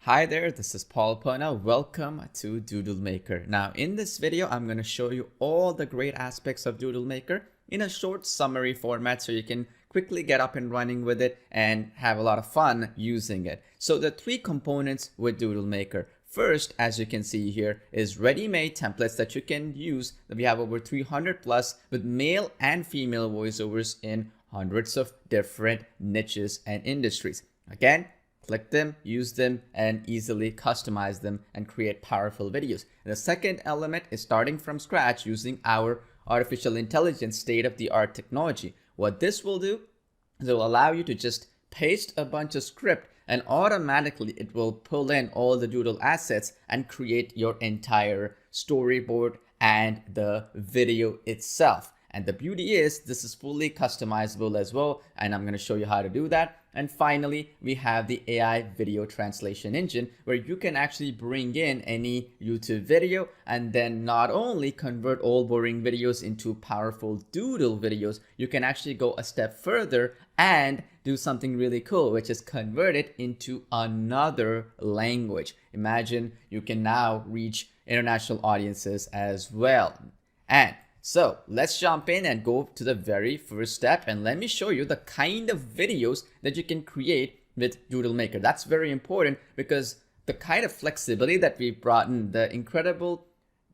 Hi there, this is Paul Pona. Welcome to Doodle Maker. Now in this video, I'm going to show you all the great aspects of Doodle Maker in a short summary format so you can quickly get up and running with it and have a lot of fun using it. So the three components with Doodle Maker. First, as you can see here, is ready-made templates that you can use. We have over 300 plus with male and female voiceovers in hundreds of different niches and industries. Again, click them, use them, and easily customize them and create powerful videos. And the second element is starting from scratch using our artificial intelligence state-of-the-art technology. What this will do is it will allow you to just paste a bunch of script and automatically it will pull in all the Doodle assets and create your entire storyboard and the video itself. And the beauty is this is fully customizable as well, and I'm going to show you how to do that. And finally, we have the AI video translation engine where you can actually bring in any YouTube video and then not only convert all boring videos into powerful Doodle videos, you can actually go a step further and do something really cool, which is convert it into another language. Imagine you can now reach international audiences as well. And so let's jump in and go to the very first step and let me show you the kind of videos that you can create with Doodle Maker. That's very important because the kind of flexibility that we've brought in, the incredible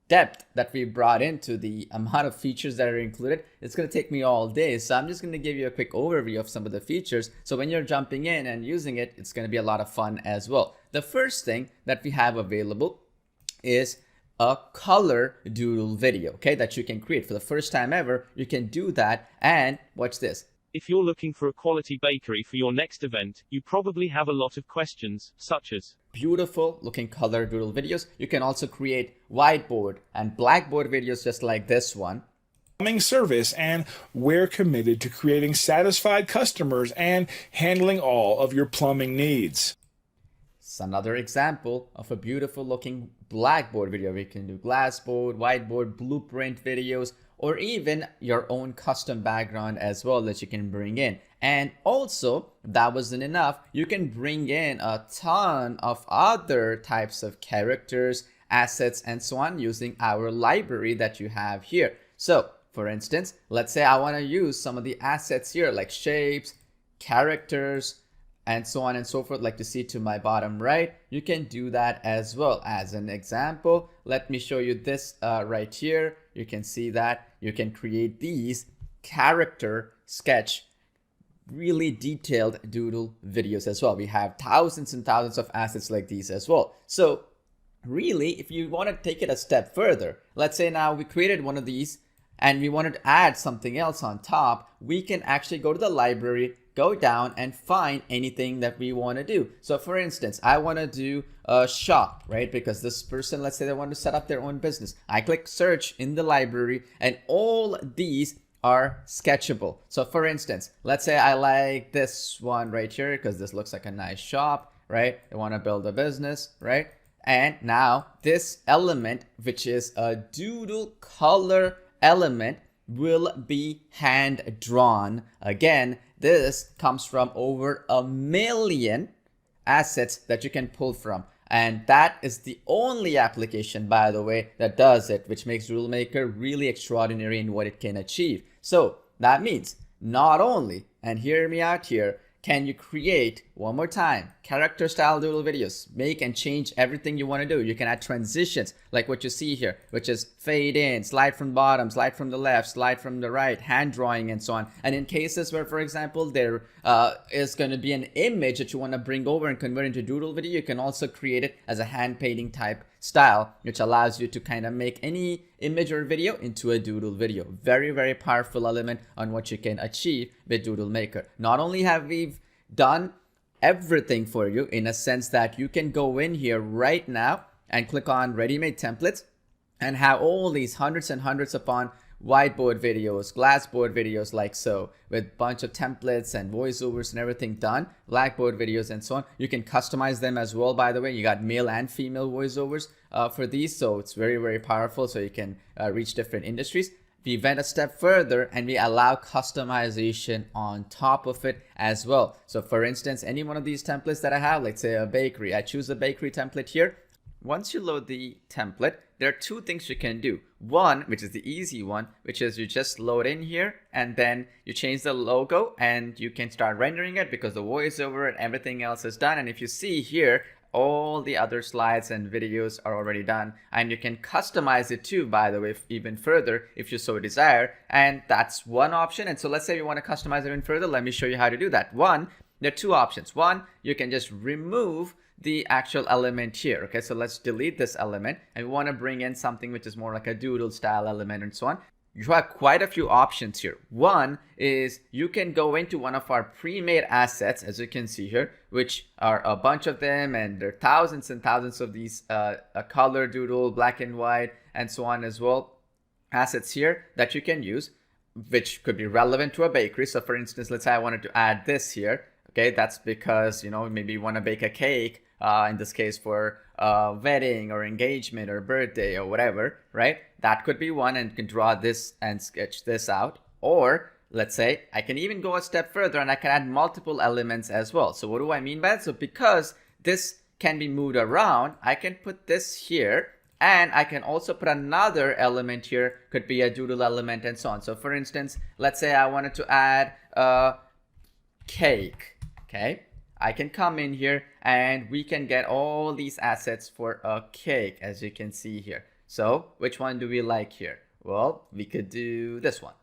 depth that we brought into the amount of features that are included, it's going to take me all day. So I'm just going to give you a quick overview of some of the features. So when you're jumping in and using it, it's going to be a lot of fun as well. The first thing that we have available is a color doodle video, okay, that you can create for the first time ever. You can do that, and watch this. If you're looking for a quality bakery for your next event, you probably have a lot of questions, such as beautiful looking color doodle videos. You can also create whiteboard and blackboard videos just like this one. Plumbing service, and we're committed to creating satisfied customers and handling all of your plumbing needs. It's another example of a beautiful looking blackboard video. We can do glassboard, whiteboard, blueprint videos, or even your own custom background as well that you can bring in. And also, if that wasn't enough, you can bring in a ton of other types of characters, assets, and so on using our library that you have here. So, for instance, let's say I want to use some of the assets here like shapes, characters, and so on and so forth, like to see to my bottom right. You can do that as well. As an example, let me show you this right here. You can see that you can create these character sketch, really detailed doodle videos as well. We have thousands and thousands of assets like these as well. So really, if you want to take it a step further, let's say now we created one of these and we wanted to add something else on top, we can actually go to the library, go down and find anything that we want to do. So for instance, I want to do a shop, right? Because this person, let's say they want to set up their own business. I click search in the library and all these are sketchable. So for instance, let's say I like this one right here because this looks like a nice shop, right? I want to build a business, right? And now this element, which is a doodle color element, will be hand drawn. Again, this comes from over 1 million assets that you can pull from. And that is the only application, by the way, that does it, which makes Doodle Maker really extraordinary in what it can achieve. So that means not only, and hear me out here, can you create, one more time, character style doodle videos, make and change everything you want to do. You can add transitions like what you see here, which is fade in, slide from the bottom, slide from the left, slide from the right, hand drawing, and so on. And in cases where, for example, there is going to be an image that you want to bring over and convert into doodle video, you can also create it as a hand painting type style, which allows you to kind of make any image or video into a doodle video. Very, very powerful element on what you can achieve with Doodle Maker. Not only have we done everything for you in a sense that you can go in here right now and click on ready-made templates and have all these hundreds and hundreds upon whiteboard videos, glassboard videos like so, with bunch of templates and voiceovers and everything done, blackboard videos and so on. You can customize them as well, by the way. You got male and female voiceovers for these, so it's very, very powerful, so you can reach different industries. we went a step further and we allow customization on top of it as well. So for instance, any one of these templates that I have, let's say a bakery, I choose a bakery template here. Once you load the template, there are two things you can do. One, which is the easy one, which is you just load in here and then you change the logo and you can start rendering it because the voiceover and everything else is done. And if you see here, all the other slides and videos are already done, and you can customize it too, by the way, even further if you so desire. And that's one option. And so let's say you want to customize it even further. Let me show you how to do that. One, there are two options. One, you can just remove the actual element here. Okay, so let's delete this element and we want to bring in something which is more like a doodle style element and so on. You have quite a few options here. One is you can go into one of our pre-made assets, as you can see here, which are a bunch of them, and there are thousands and thousands of these color doodle, black and white, and so on as well, assets here that you can use, which could be relevant to a bakery. So for instance, let's say I wanted to add this here. Okay, that's because, you know, maybe you want to bake a cake, in this case for a wedding or engagement or birthday or whatever, right? That could be one, and you can draw this and sketch this out. Or let's say I can even go a step further and I can add multiple elements as well. So what do I mean by that? So because this can be moved around, I can put this here, and I can also put another element here, could be a doodle element and so on. So for instance, let's say I wanted to add a cake. Okay, I can come in here and we can get all these assets for a cake, as you can see here. So which one do we like here? Well, we could do this one,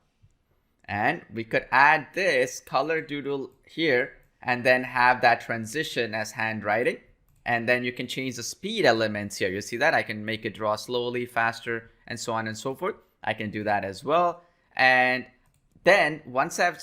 and we could add this color doodle here and then have that transition as handwriting. And then you can change the speed elements here. You see that I can make it draw slowly, faster, and so on and so forth. I can do that as well. And then once I've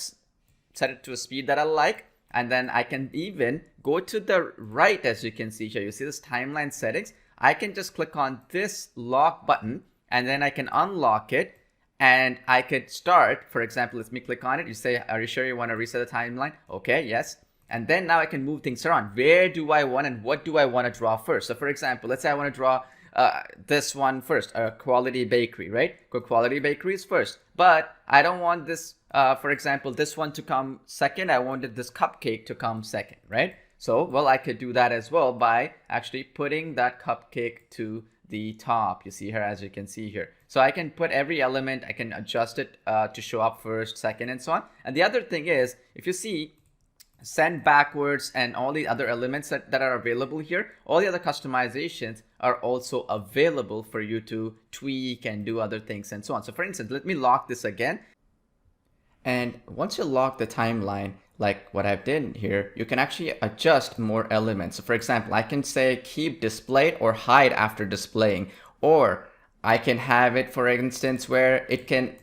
set it to a speed that I like, and then I can even go to the right, as you can see here. You see this timeline settings. I can just click on this lock button and then I can unlock it, and I could start, for example, let me click on it. You say, are you sure you want to reset the timeline? Okay, yes. And then now I can move things around. Where do I want and what do I want to draw first? So for example, let's say I want to draw this one first, a quality bakery, right? Good quality bakery is first, but I don't want this, for example, this one to come second. I wanted this cupcake to come second, right? So, well, I could do that as well by actually putting that cupcake to the top. You see here, as you can see here. So I can put every element, I can adjust it to show up first, second, and so on. And the other thing is, if you see, send backwards and all the other elements that are available here, all the other customizations are also available for you to tweak and do other things and so on. So for instance, let me lock this again. And once you lock the timeline, like what I've done here, you can actually adjust more elements. So for example, I can say keep displayed or hide after displaying, or I can have it, for instance, where it can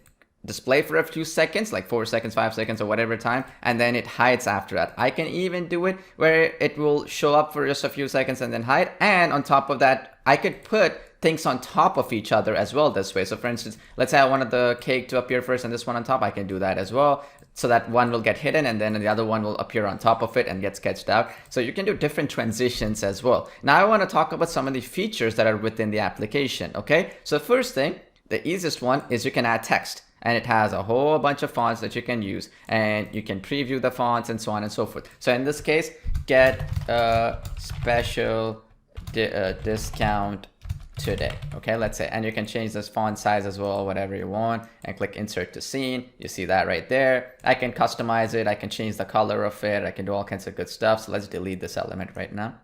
display for a few seconds, like 4 seconds, 5 seconds, or whatever time, and then it hides after that. I can even do it where it will show up for just a few seconds and then hide. And on top of that, I could put things on top of each other as well this way. So for instance, let's say I wanted the cake to appear first and this one on top, I can do that as well. So that one will get hidden and then the other one will appear on top of it and get sketched out. So you can do different transitions as well. Now I want to talk about some of the features that are within the application, okay? So first thing, the easiest one is you can add text. And it has a whole bunch of fonts that you can use, and you can preview the fonts and so on and so forth. So in this case, get a special discount today. Okay, let's say, and you can change this font size as well, whatever you want, and click insert to scene. You see that right there. I can customize it. I can change the color of it. I can do all kinds of good stuff. So let's delete this element right now.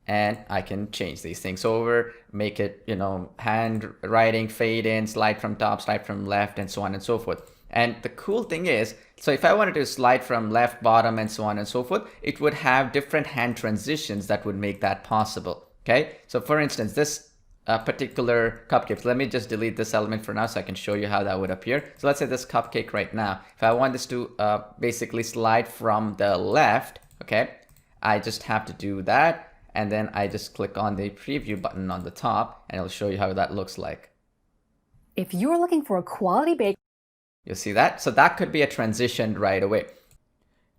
And I can change these things over, make it, you know, handwriting, fade in, slide from top, slide from left, and so on and so forth. And the cool thing is, so if I wanted to slide from left, bottom, and so on and so forth, it would have different hand transitions that would make that possible. Okay, so for instance, this particular cupcake, let me just delete this element for now so I can show you how that would appear. So let's say this cupcake right now, if I want this to basically slide from the left, okay, I just have to do that. And then I just click on the preview button on the top and it'll show you how that looks like. If you're looking for a quality bake, you'll see that. So that could be a transition right away.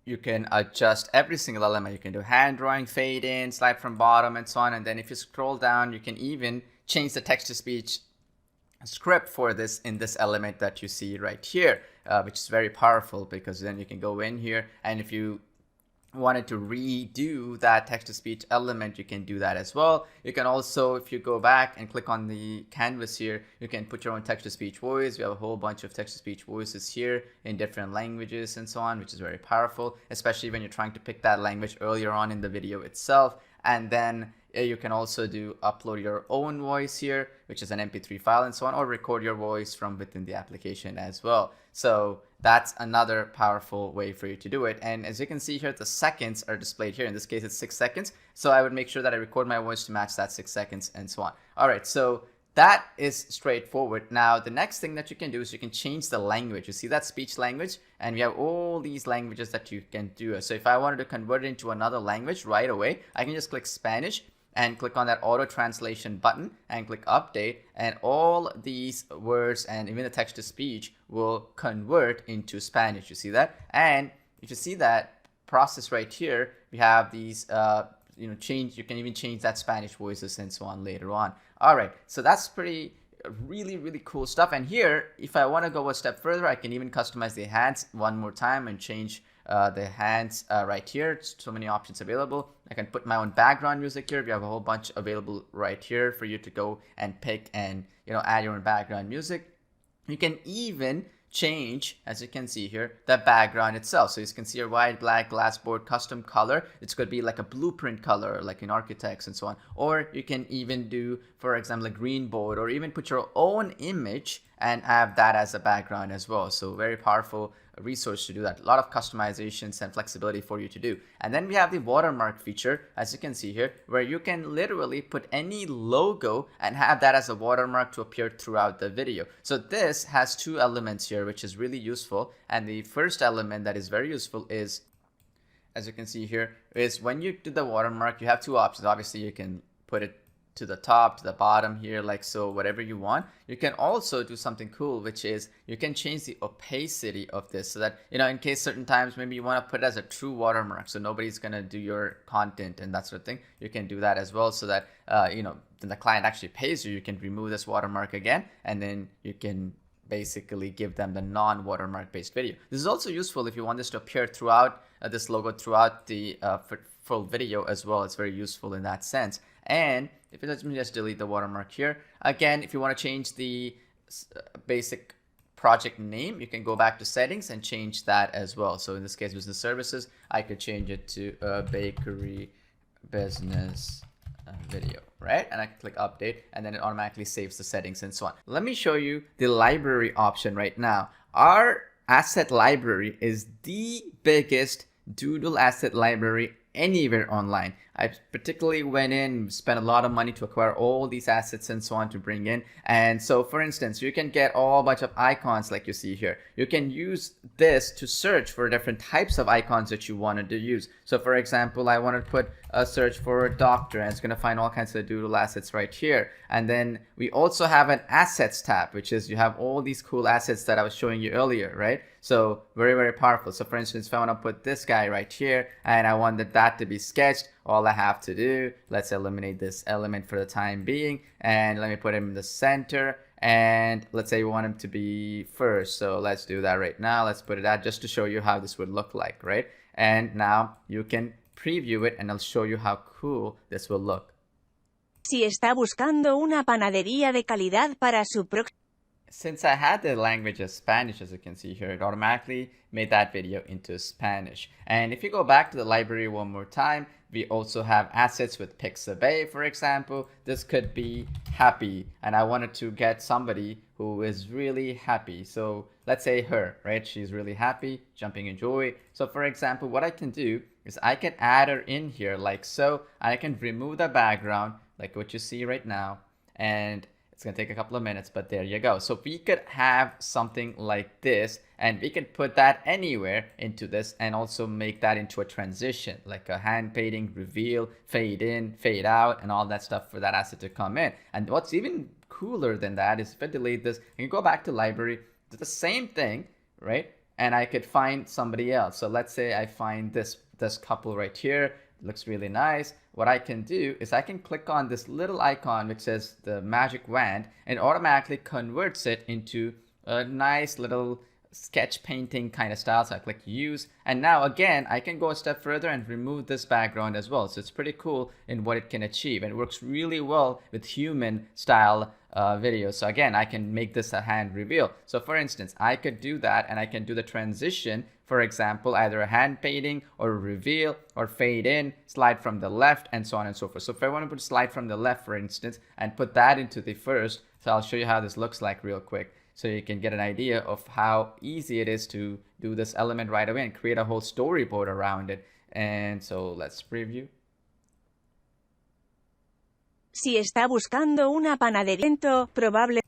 You can adjust every single element. You can do hand drawing, fade in, slide from bottom, and so on. And then if you scroll down, you can even change the text to speech script for this in this element that you see right here, which is very powerful, because then you can go in here, and if you wanted to redo that text-to-speech element, you can do that as well. You can also, if you go back and click on the canvas here, you can put your own text-to-speech voice. We have a whole bunch of text-to-speech voices here in different languages and so on, which is very powerful, especially when you're trying to pick that language earlier on in the video itself. And then you can also upload your own voice here, which is an MP3 file and so on, or record your voice from within the application as well. So that's another powerful way for you to do it. And as you can see here, the seconds are displayed here. In this case, it's 6 seconds. So I would make sure that I record my voice to match that 6 seconds and so on. All right, so that is straightforward. Now, the next thing that you can do is you can change the language. You see that speech language, and we have all these languages that you can do. So if I wanted to convert it into another language right away, I can just click Spanish and click on that auto translation button and click update, and all these words and even the text to speech will convert into Spanish. You see that? And if you see that process right here, we have these change. You can even change that Spanish voices and so on later on. All right, so that's really cool stuff. And here, if I want to go a step further, I can even customize the hands one more time and change the hands right here. So many options available. I can put my own background music here. We have a whole bunch available right here for you to go and pick and add your own background music. You can even change, as you can see here, the background itself. So you can see your white, black, glassboard, custom color. It's going to be like a blueprint color, like in architects and so on. Or you can even do, for example, a green board, or even put your own image and have that as a background as well. So very powerful resource to do that. A lot of customizations and flexibility for you to do. And then we have the watermark feature, as you can see here, where you can literally put any logo and have that as a watermark to appear throughout the video. So this has two elements here, which is really useful. And the first element that is very useful is, as you can see here, is when you do the watermark, you have two options. Obviously, you can put it to the top, to the bottom here, like so, whatever you want. You can also do something cool, which is you can change the opacity of this, so that in case certain times maybe you want to put it as a true watermark, so nobody's gonna do your content and that sort of thing. You can do that as well, so that then the client actually pays you. You can remove this watermark again, and then you can basically give them the non-watermark based video. This is also useful if you want this to appear throughout this logo throughout the full video as well. It's very useful in that sense. And if it lets me just delete the watermark here. Again, if you want to change the basic project name, you can go back to settings and change that as well. So in this case, business services, I could change it to a bakery business video, right? And I can click update, and then it automatically saves the settings and so on. Let me show you the library option right now. Our asset library is the biggest Doodle asset library anywhere online. I particularly went in, spent a lot of money to acquire all these assets and so on to bring in. And so for instance, you can get all bunch of icons like you see here. You can use this to search for different types of icons that you wanted to use. So for example, I want to put a search for a doctor, and it's going to find all kinds of Doodle assets right here. And then we also have an assets tab, which is you have all these cool assets that I was showing you earlier, right? So very powerful. So for instance, if I want to put this guy right here and I wanted that to be sketched, all I have to do, let's eliminate this element for the time being, and let me put him in the center, and let's say we want him to be first. So let's do that right now. Let's put it out just to show you how this would look like, right? And now you can preview it and I'll show you how cool this will look. Si está buscando una panadería de calidad para su próximo. Since I had the language of Spanish, as you can see here, it automatically made that video into Spanish. And if you go back to the library one more time, we also have assets with Pixabay, for example. This could be happy, and I wanted to get somebody who is really happy. So let's say her, right? She's really happy, jumping in joy. So for example, what I can do is I can add her in here like so, and I can remove the background like what you see right now. And it's going to take a couple of minutes, but there you go. So we could have something like this, and we can put that anywhere into this and also make that into a transition, like a hand painting, reveal, fade in, fade out, and all that stuff for that asset to come in. And what's even cooler than that is if I delete this, I can go back to library, do the same thing, right? And I could find somebody else. So let's say I find this couple right here. looks really nice. What I can do is I can click on this little icon which says the magic wand, and automatically converts it into a nice little sketch painting kind of style. So I click use, and now again I can go a step further and remove this background as well. So it's pretty cool in what it can achieve, and it works really well with human style videos. So again, I can make this a hand reveal. So for instance, I could do that, and I can do the transition, for example, either a hand painting or a reveal or fade in, slide from the left, and so on and so forth. So if I want to put slide from the left, for instance, and put that into the first, so I'll show you how this looks like real quick, so you can get an idea of how easy it is to do this element right away and create a whole storyboard around it. And so let's preview. Si está buscando una panadería, probable.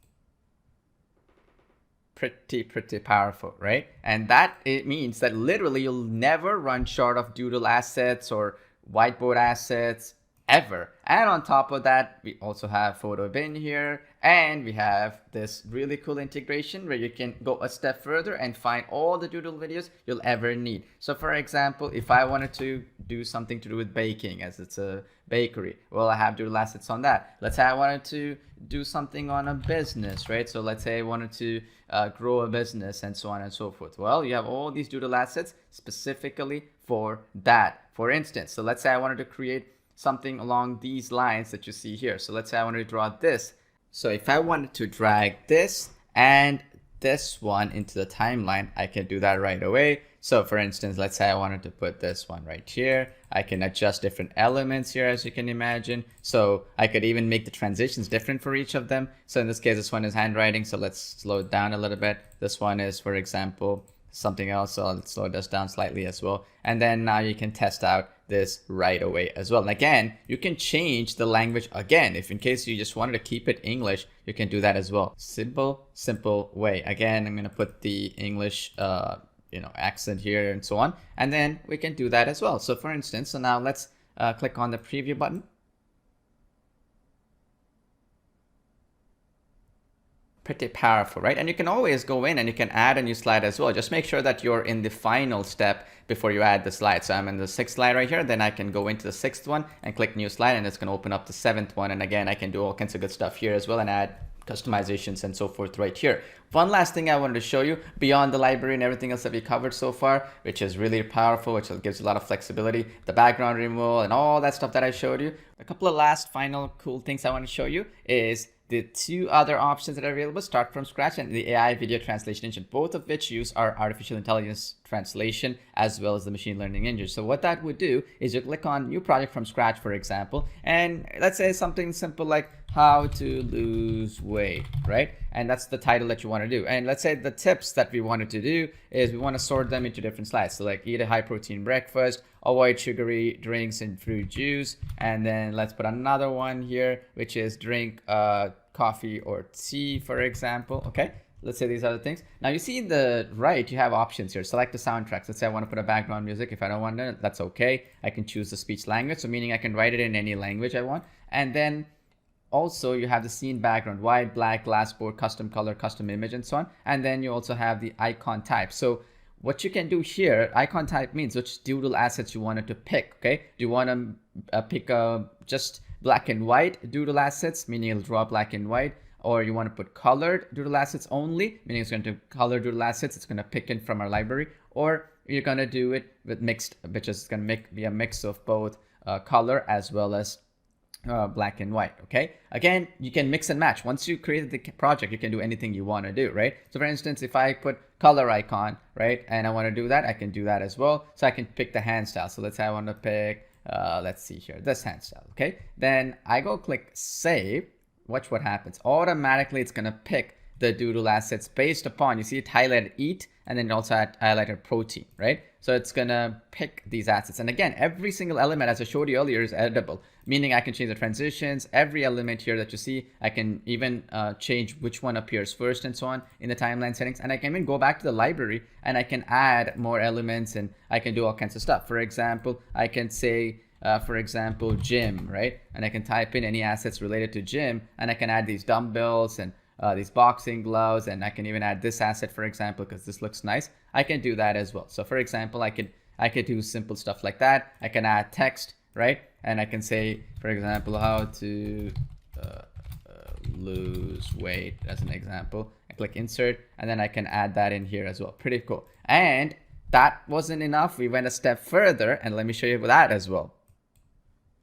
Pretty powerful, right? And that it means that literally you'll never run short of doodle assets or whiteboard assets ever. And on top of that, we also have photo bin here, and we have this really cool integration where you can go a step further and find all the doodle videos you'll ever need. So for example, if I wanted to do something to do with baking, as it's a bakery, well, I have doodle assets on that. Let's say I wanted to do something on a business, right? So let's say I wanted to grow a business and so on and so forth. Well, you have all these doodle assets specifically for that. For instance, so let's say I wanted to create something along these lines that you see here. So let's say I wanted to draw this. So if I wanted to drag this and this one into the timeline, I can do that right away. So for instance, let's say I wanted to put this one right here. I can adjust different elements here, as you can imagine. So I could even make the transitions different for each of them. So in this case, this one is handwriting. So let's slow it down a little bit. This one is, for example, something else. So let's slow this down slightly as well. And then now you can test out this right away as well. And again, you can change the language again. If in case you just wanted to keep it English, you can do that as well. Simple way. Again, I'm going to put the English accent here and so on, and then we can do that as well. So for instance, so now let's click on the preview button. Pretty powerful, right? And you can always go in and you can add a new slide as well. Just make sure that you're in the final step before you add the slide. So I'm in the 6th slide right here. Then I can go into the 6th one and click new slide, and it's going to open up the 7th one. And again, I can do all kinds of good stuff here as well and add customizations and so forth right here. One last thing I wanted to show you beyond the library and everything else that we covered so far, which is really powerful, which gives you a lot of flexibility, the background removal and all that stuff that I showed you. A couple of last final cool things I want to show you is the 2 other options that are available: Start from Scratch and the AI video translation engine, both of which use our artificial intelligence translation as well as the machine learning engine. So what that would do is you click on new project from scratch, for example, and let's say something simple like how to lose weight, right? And that's the title that you want to do. And let's say the tips that we wanted to do is we want to sort them into different slides. So like eat a high protein breakfast, avoid sugary drinks and fruit juice. And then let's put another one here, which is drink coffee or tea, for example. Okay, let's say these are the things. Now you see in the right, you have options here. Select the soundtracks. Let's say I want to put a background music. If I don't want it, that's okay. I can choose the speech language. So meaning I can write it in any language I want. And then also you have the scene background, white, black, glassboard, custom color, custom image, and so on. And then you also have the icon type. So what you can do here, icon type means which doodle assets you wanted to pick. Okay, do you want to pick just black and white doodle assets, meaning it'll draw black and white, or you want to put colored doodle assets only, meaning it's going to color doodle assets, it's going to pick in from our library, or you're going to do it with mixed, which is going to be a mix of both color as well as black and white. Okay, again, you can mix and match. Once you create the project, you can do anything you want to do, right? So for instance, if I put color icon, right, and I want to do that, I can do that as well. So I can pick the hand style. So let's say I want to pick let's see here, this hand style. Okay, then I go click save. Watch what happens. Automatically it's gonna pick the doodle assets based upon, you see it highlighted eat, and then it also highlighted protein, right? So it's gonna pick these assets. And again, every single element, as I showed you earlier, is editable, meaning I can change the transitions. Every element here that you see, I can even change which one appears first and so on in the timeline settings. And I can even go back to the library and I can add more elements, and I can do all kinds of stuff. For example, I can say, for example, gym, right? And I can type in any assets related to gym, and I can add these dumbbells and these boxing gloves, and I can even add this asset, for example, because this looks nice. I can do that as well. So for example, I could do simple stuff like that. I can add text right? And I can say, for example, how to lose weight as an example. I click insert, and then I can add that in here as well. Pretty cool. And that wasn't enough. We went a step further, and let me show you that as well.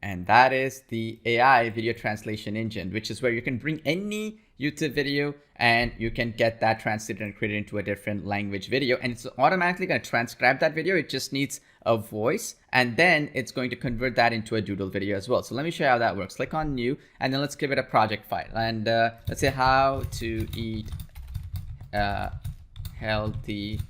And that is the AI video translation engine, which is where you can bring any YouTube video and you can get that translated and created into a different language video. And it's automatically going to transcribe that video. It just needs a voice, and then it's going to convert that into a doodle video as well. So let me show you how that works. Click on new, and then let's give it a project file. And let's say how to eat healthy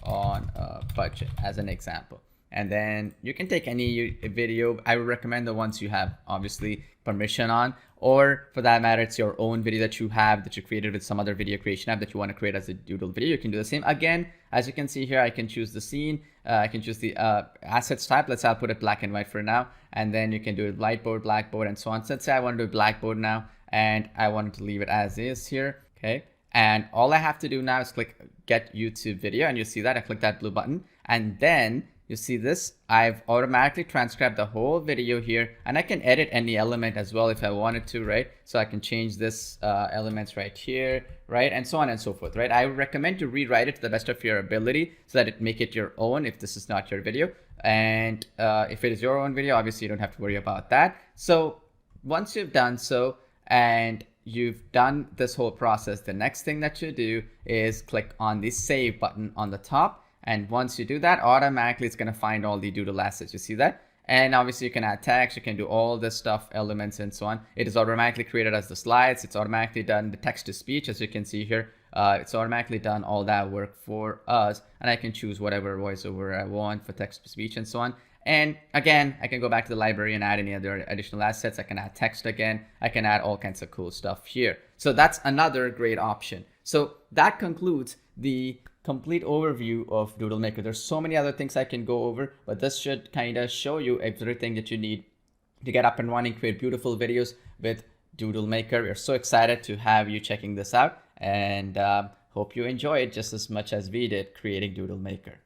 on a budget as an example. And then you can take any video. I would recommend the ones you have obviously permission on, or for that matter, it's your own video that you have that you created with some other video creation app that you want to create as a doodle video. You can do the same. Again, as you can see here, I can choose the scene. I can choose the assets type. I'll put it black and white for now. And then you can do it whiteboard, blackboard, and so on. So let's say I want to do blackboard now, and I wanted to leave it as is here. Okay. And all I have to do now is click get YouTube video, and you see that I click that blue button, and then you see this, I've automatically transcribed the whole video here, and I can edit any element as well if I wanted to, right? So I can change this elements right here, right? And so on and so forth, right? I would recommend to rewrite it to the best of your ability so that it make it your own if this is not your video. And if it is your own video, obviously you don't have to worry about that. So once you've done so, and you've done this whole process, the next thing that you do is click on the save button on the top. And once you do that, automatically it's going to find all the doodle assets. You see that? And obviously you can add text, you can do all this stuff, elements and so on. It is automatically created as the slides. It's automatically done the text to speech, as you can see here. It's automatically done all that work for us. And I can choose whatever voiceover I want for text to speech and so on. And again, I can go back to the library and add any other additional assets. I can add text again. I can add all kinds of cool stuff here. So that's another great option. So that concludes the complete overview of Doodle Maker. There's so many other things I can go over, but this should kind of show you everything that you need to get up and running, create beautiful videos with Doodle Maker. We're so excited to have you checking this out, and hope you enjoy it just as much as we did creating Doodle Maker.